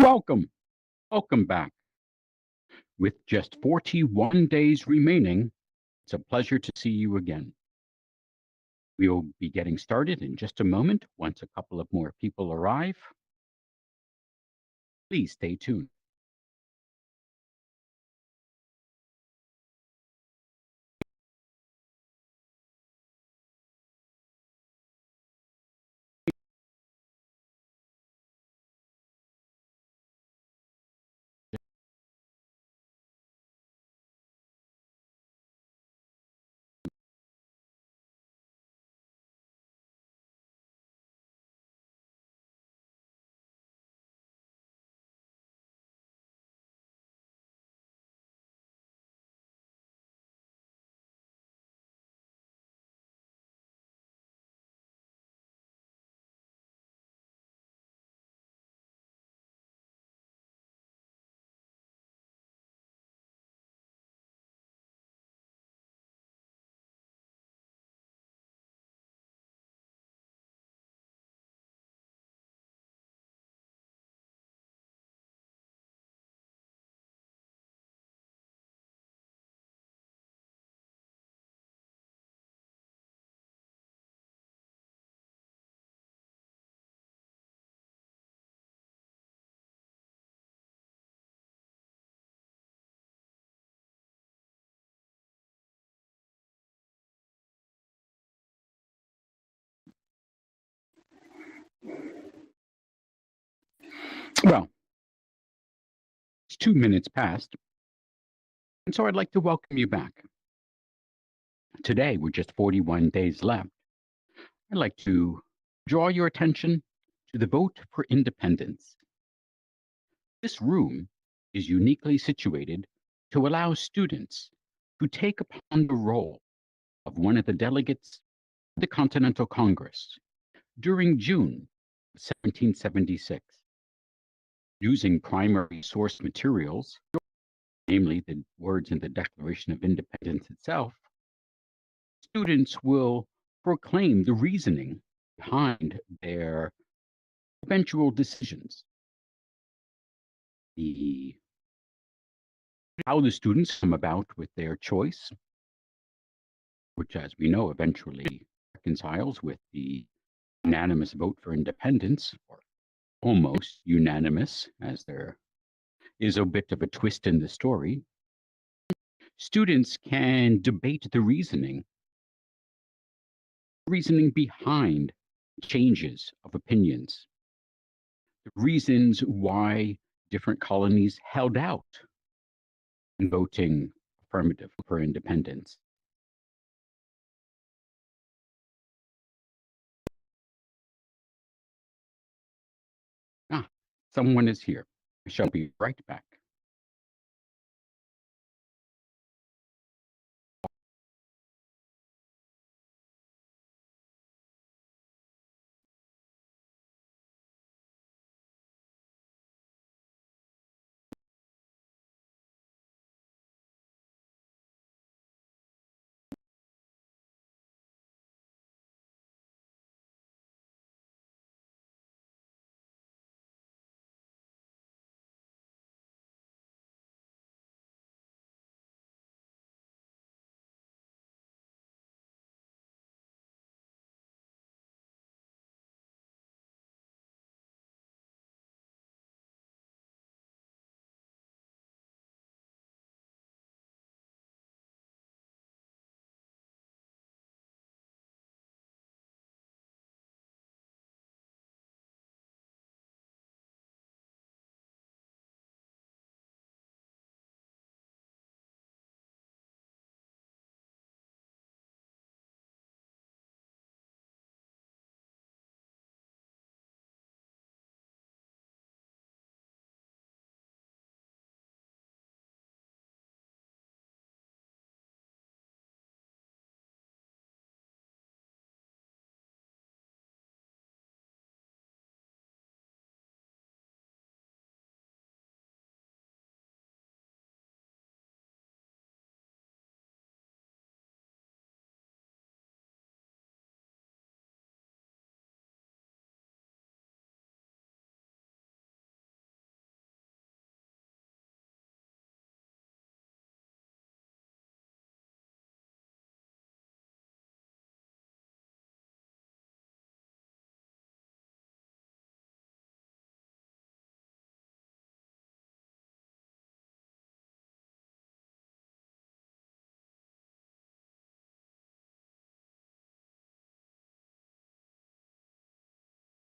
Welcome, welcome back. With just 41 days remaining, it's a pleasure to see you again. We will be getting started in just a moment once a couple of more people arrive. Please stay tuned. Well, it's 2 minutes past, and so I'd like to welcome you back. Today, with just 41 days left, I'd like to draw your attention to the vote for independence. This room is uniquely situated to allow students to take upon the role of one of the delegates to the Continental Congress during June of 1776. Using primary source materials, namely the words in the Declaration of Independence itself, students will proclaim the reasoning behind their eventual decisions. The How the students come about with their choice, which, as we know, eventually reconciles with the unanimous vote for independence, or almost unanimous, as there is a bit of a twist in the story. Students can debate the reasoning behind changes of opinions, the reasons why different colonies held out in voting affirmative for independence. Ah, someone is here. I shall be right back.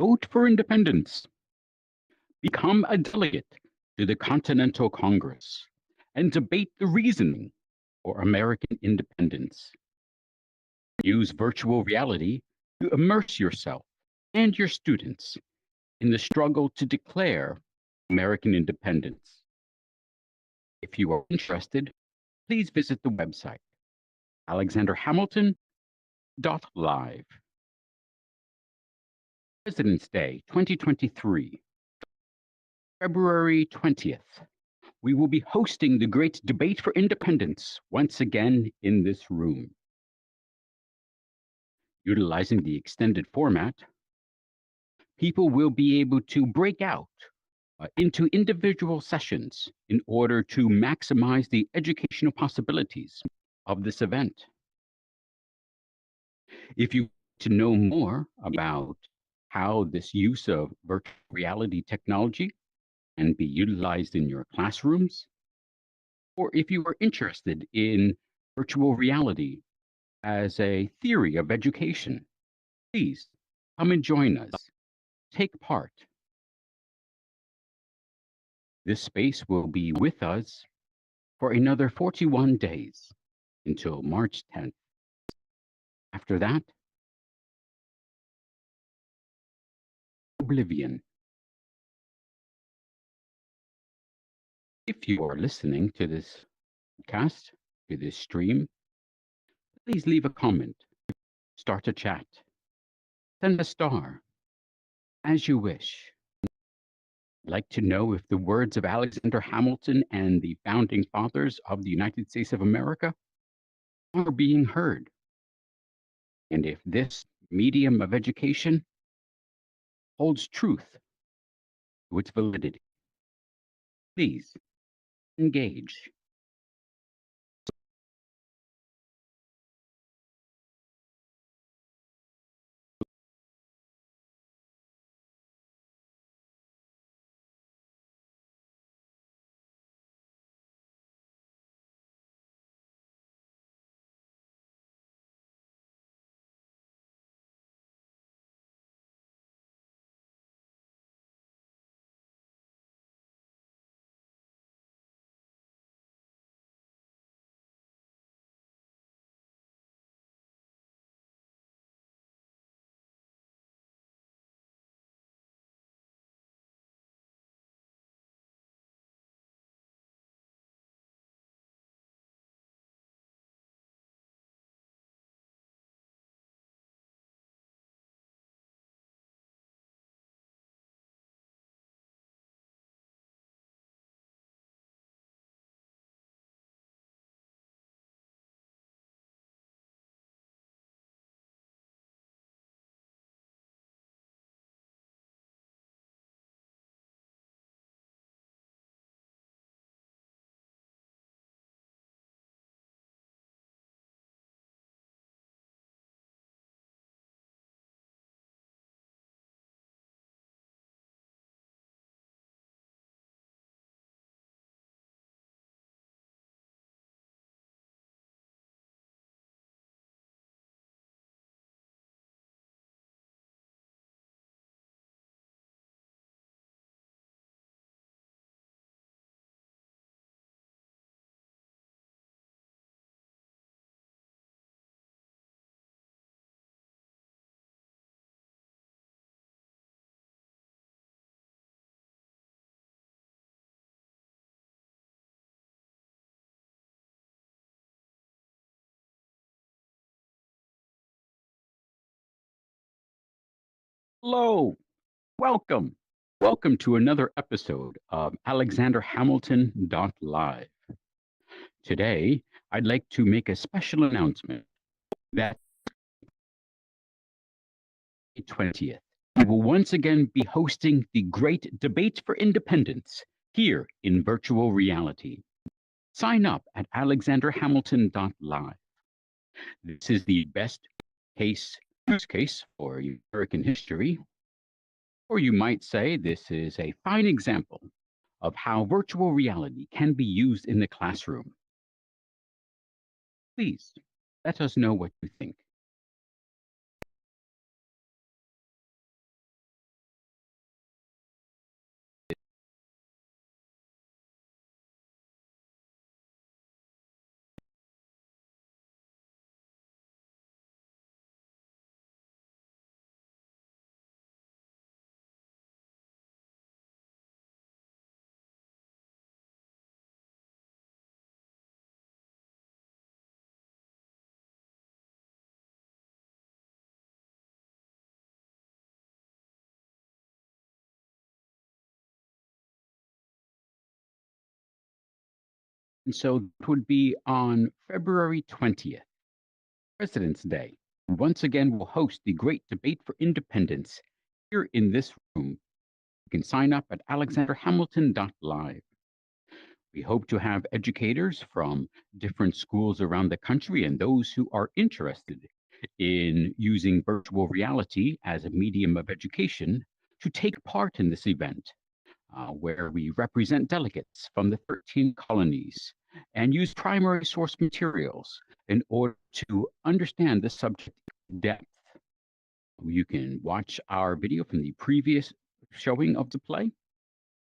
Vote for independence. Become a delegate to the Continental Congress and debate the reasoning for American independence. Use virtual reality to immerse yourself and your students in the struggle to declare American independence. If you are interested, please visit the website alexanderhamilton.live. President's Day 2023, February 20th. We will be hosting the Great Debate for Independence once again in this room. Utilizing the extended format, people will be able to break out into individual sessions in order to maximize the educational possibilities of this event. If you want to know more about how this use of virtual reality technology can be utilized in your classrooms, or if you are interested in virtual reality as a theory of education, please come and join us. Take part. This space will be with us for another 41 days until March 10th. After that, oblivion. If you are listening to this podcast, to this stream, please leave a comment, start a chat, send a star, as you wish. I'd like to know if the words of Alexander Hamilton and the founding fathers of the United States of America are being heard, and if this medium of education holds truth to its validity. Please engage. Hello, welcome. Welcome to another episode of Alexander Hamilton Live. Today, I'd like to make a special announcement that 20th, we will once again be hosting the Great Debate for Independence here in virtual reality. Sign up at alexanderhamilton.live. This is the best use case for American history, or you might say this is a fine example of how virtual reality can be used in the classroom. Please let us know what you think. So it would be on February 20th, President's Day. Once again, we'll host the Great Debate for Independence here in this room. You can sign up at alexanderhamilton.live. We hope to have educators from different schools around the country and those who are interested in using virtual reality as a medium of education to take part in this event, where we represent delegates from the 13 colonies and use primary source materials in order to understand the subject in depth. You can watch our video from the previous showing of the play,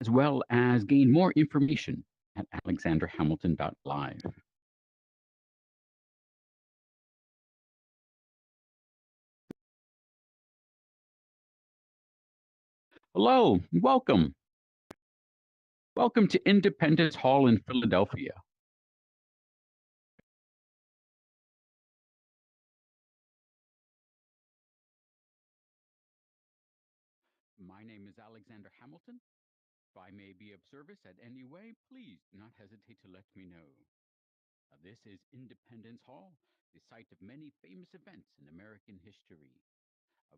as well as gain more information at alexanderhamilton.live. Hello, welcome. Welcome to Independence Hall in Philadelphia. My name is Alexander Hamilton. If I may be of service at any way, please do not hesitate to let me know. This is Independence Hall, the site of many famous events in American history.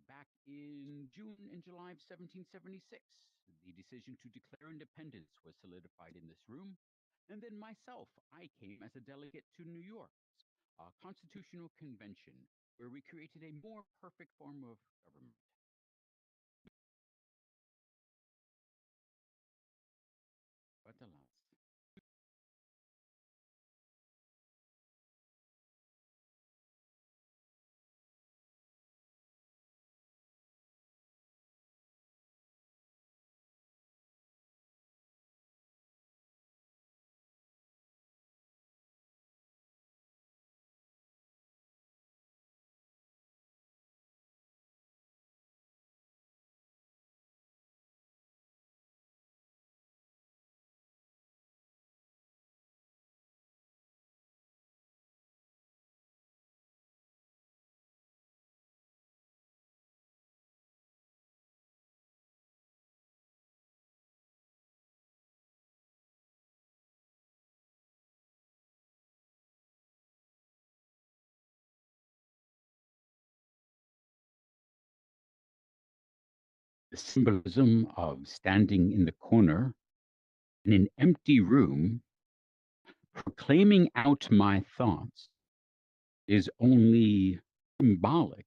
Back in June and July of 1776, the decision to declare independence was solidified in this room. And then myself, I came as a delegate to New York's Constitutional Convention, where we created a more perfect form of government. But alas, the symbolism of standing in the corner in an empty room, proclaiming out my thoughts, is only symbolic,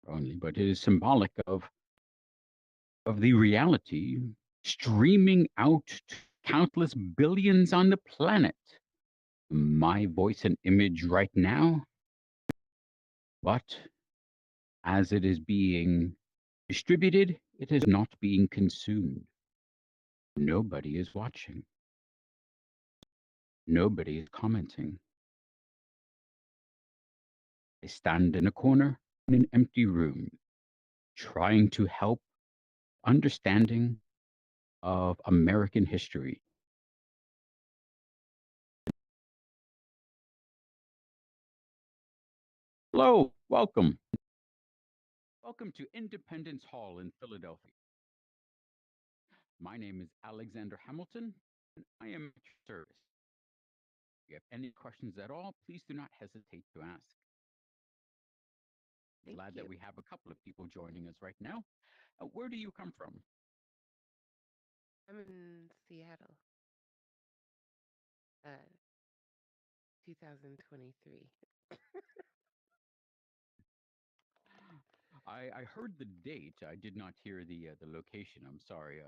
but it is symbolic of the reality streaming out to countless billions on the planet. My voice and image right now, but as it is being distributed, it is not being consumed. Nobody is watching. Nobody is commenting. I stand in a corner in an empty room, trying to help understanding of American history. Hello, welcome. Welcome to Independence Hall in Philadelphia. My name is Alexander Hamilton, and I am at your service. If you have any questions at all, please do not hesitate to ask. Thank Glad that you. we have a couple of people joining us right now. Where do you come from? I'm in Seattle, 2023. I heard the date. I did not hear the location. I'm sorry.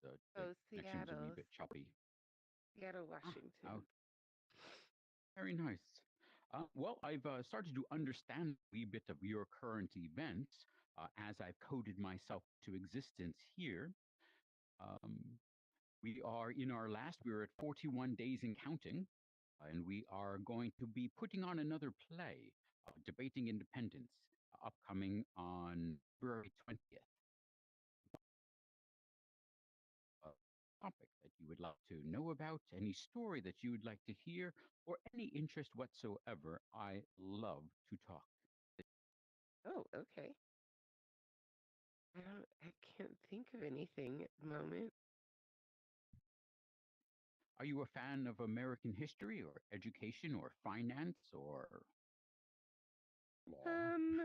The Oh, connection was a wee Seattle, bit choppy. Seattle, Ah, Washington. very nice. Well, I've started to understand a wee bit of your current events as I've coded myself to existence here. Um, we are in our last, we are at 41 days and counting, and we are going to be putting on another play, Debating Independence, upcoming on February 20th. A topic that you would like to know about, any story that you would like to hear, or any interest whatsoever, I love to talk. Oh, okay. I can't think of anything at the moment. Are you a fan of American history or education or finance or law? Um,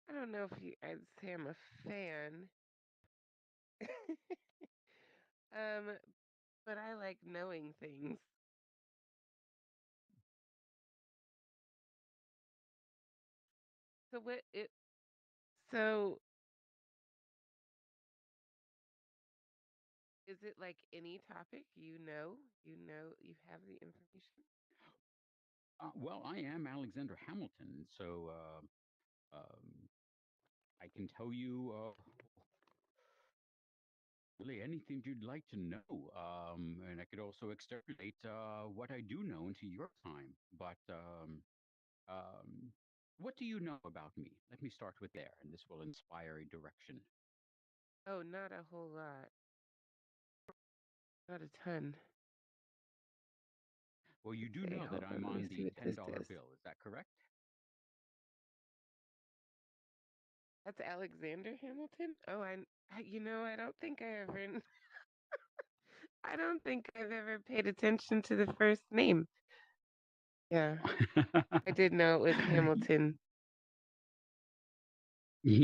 I don't know if I'd say I'm a fan. um, but I like knowing things. So what it so is it like any topic you have the information? Well, I am Alexander Hamilton, so I can tell you really anything you'd like to know. And I could also extrapolate what I do know into your time. But um, what do you know about me? Let me start with there, and this will inspire a direction. Oh, not a whole lot. Not a ton. Well, you do Okay, know that hold on. I'm Let me on see the what this $10 is. bill. Is that correct? That's Alexander Hamilton? Oh, I don't think I ever I don't think I've ever paid attention to the first name. Yeah, I did know it was Hamilton,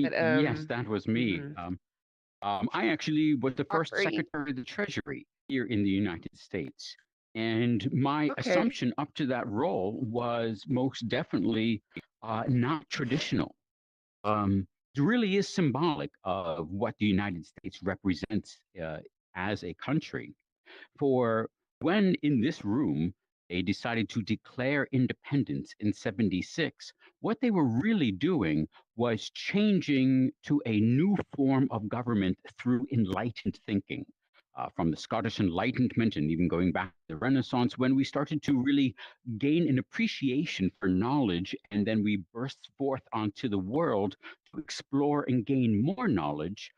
but Yes, that was me. mhm. I actually was the first Opry. Secretary of the Treasury here in the United States. And my Okay. assumption up to that role was most definitely not traditional. It really is symbolic of what the United States represents as a country. For when in this room they decided to declare independence in 76, what they were really doing was changing to a new form of government through enlightened thinking. From the Scottish Enlightenment and even going back to the Renaissance, when we started to really gain an appreciation for knowledge, and then we burst forth onto the world to explore and gain more knowledge.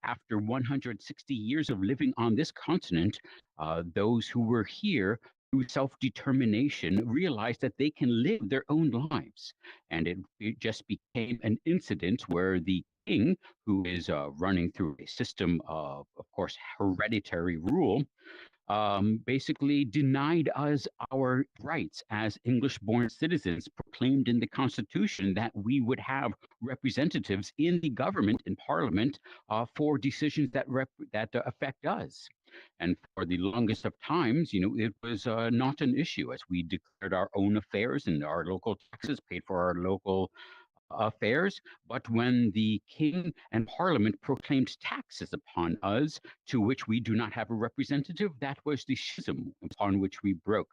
After 160 years of living on this continent, those who were here through self determination realized that they can live their own lives. And it just became an incident where the king, who is running through a system of course, hereditary rule, basically denied us our rights as English born citizens, proclaimed in the Constitution that we would have representatives in the government and parliament for decisions that affect us. And for the longest of times, it was not an issue as we declared our own affairs and our local taxes, paid for our local affairs. But when the king and parliament proclaimed taxes upon us, to which we do not have a representative, that was the schism upon which we broke.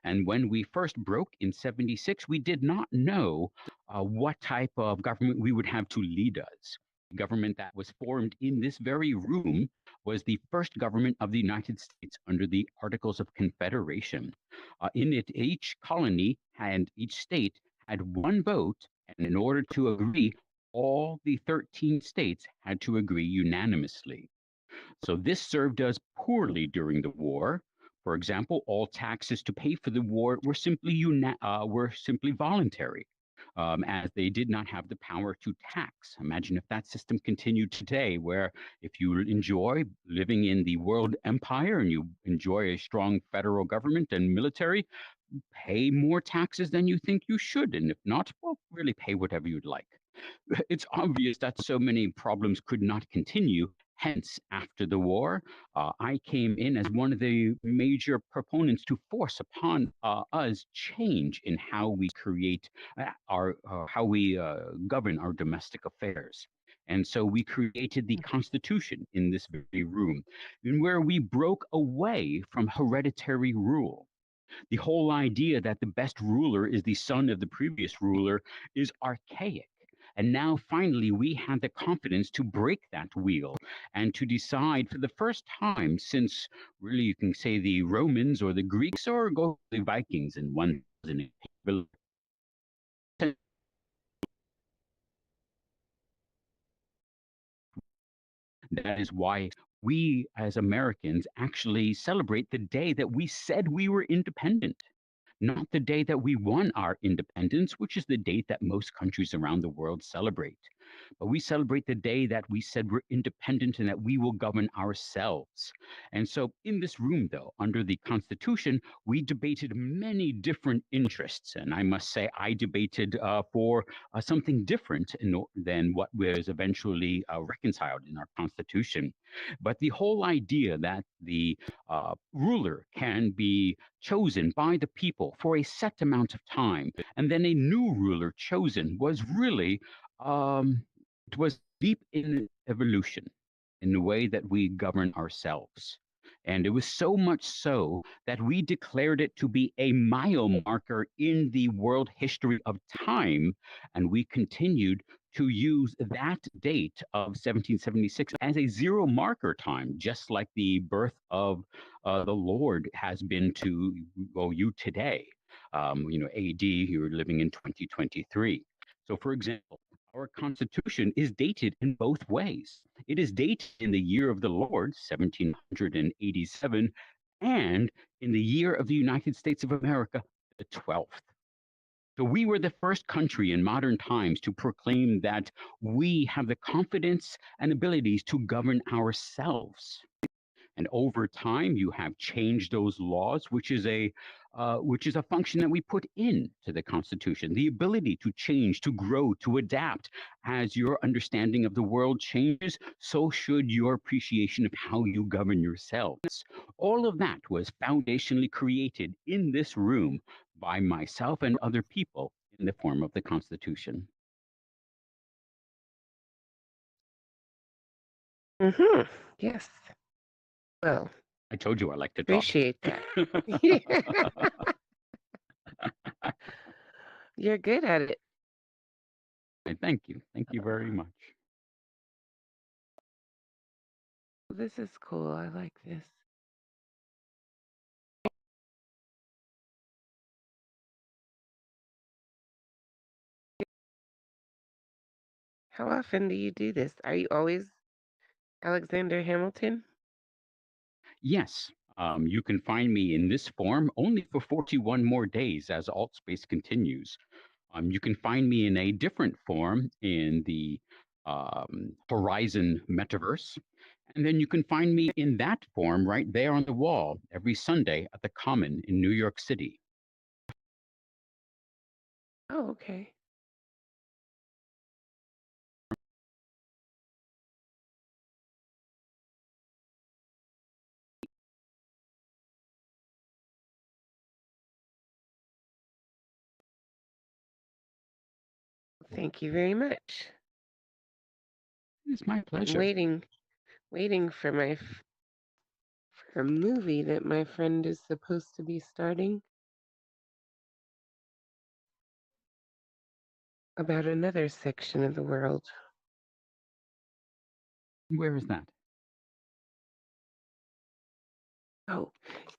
And when we first broke in 76, we did not know what type of government we would have to lead us. The government that was formed in this very room was the first government of the United States under the Articles of Confederation. In it, each colony and each state had one vote, and in order to agree, all the 13 states had to agree unanimously. So this served us poorly during the war. For example, all taxes to pay for the war were simply voluntary, as they did not have the power to tax. Imagine if that system continued today, where if you enjoy living in the world empire and you enjoy a strong federal government and military, pay more taxes than you think you should, and if not, well, really pay whatever you'd like. It's obvious that so many problems could not continue. Hence, after the war, I came in as one of the major proponents to force upon us change in how we create how we govern our domestic affairs. And so we created the Constitution in this very room, in where we broke away from hereditary rule. The whole idea that the best ruler is the son of the previous ruler is archaic. And now finally, we had the confidence to break that wheel and to decide for the first time since really you can say the Romans or the Greeks or go the Vikings in 1000. That is why we as Americans actually celebrate the day that we said we were independent, not the day that we won our independence, which is the date that most countries around the world celebrate. but we celebrate the day that we said we're independent and that we will govern ourselves. And so, in this room, though, under the Constitution, we debated many different interests. And I must say, I debated for something different than what was eventually reconciled in our Constitution. But the whole idea that the ruler can be chosen by the people for a set amount of time, and then a new ruler chosen was really, it was deep in evolution in the way that we govern ourselves. And it was so much so that we declared it to be a mile marker in the world history of time. And we continued to use that date of 1776 as a zero marker time, just like the birth of the Lord has been to, well, you today. AD, you're living in 2023. So, for example, our Constitution is dated in both ways. It is dated in the year of the Lord, 1787, and in the year of the United States of America, the 12th. So we were the first country in modern times to proclaim that we have the confidence and abilities to govern ourselves. And over time, you have changed those laws, which is a function that we put into the Constitution. The ability to change, to grow, to adapt as your understanding of the world changes. So should your appreciation of how you govern yourselves. All of that was foundationally created in this room by myself and other people in the form of the Constitution. Yes. Well, I told you I like to talk. appreciate that. You're good at it. Thank you. Thank you very much. This is cool. I like this. How often do you do this? Are you always Alexander Hamilton? Yes, you can find me in this form only for 41 more days as Altspace continues. You can find me in a different form in the Horizon metaverse. And then you can find me in that form right there on the wall every Sunday at the Common in New York City. Oh, okay. Thank you very much. It's my I'm pleasure. waiting for for a movie that my friend is supposed to be starting about another section of the world. Where is that? Oh,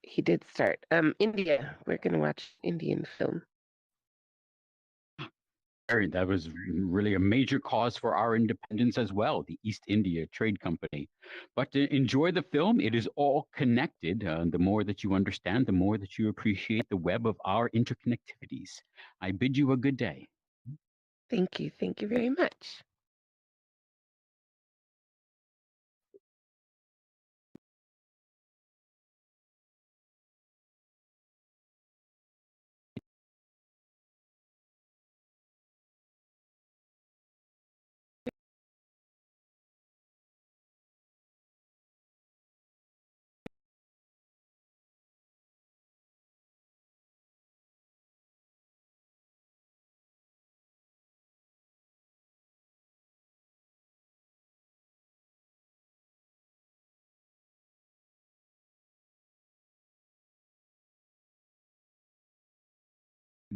he did start. India. We're gonna watch Indian film. That was really a major cause for our independence as well, the East India Trade Company. But enjoy the film. It is all connected. The more that you understand, the more that you appreciate the web of our interconnectivities. I bid you a good day. Thank you. Thank you very much.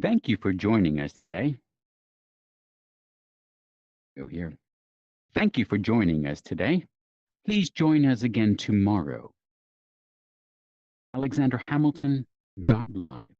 Thank you for joining us today. Go here. Thank you for joining us today. Please join us again tomorrow. Alexander Hamilton, God bless.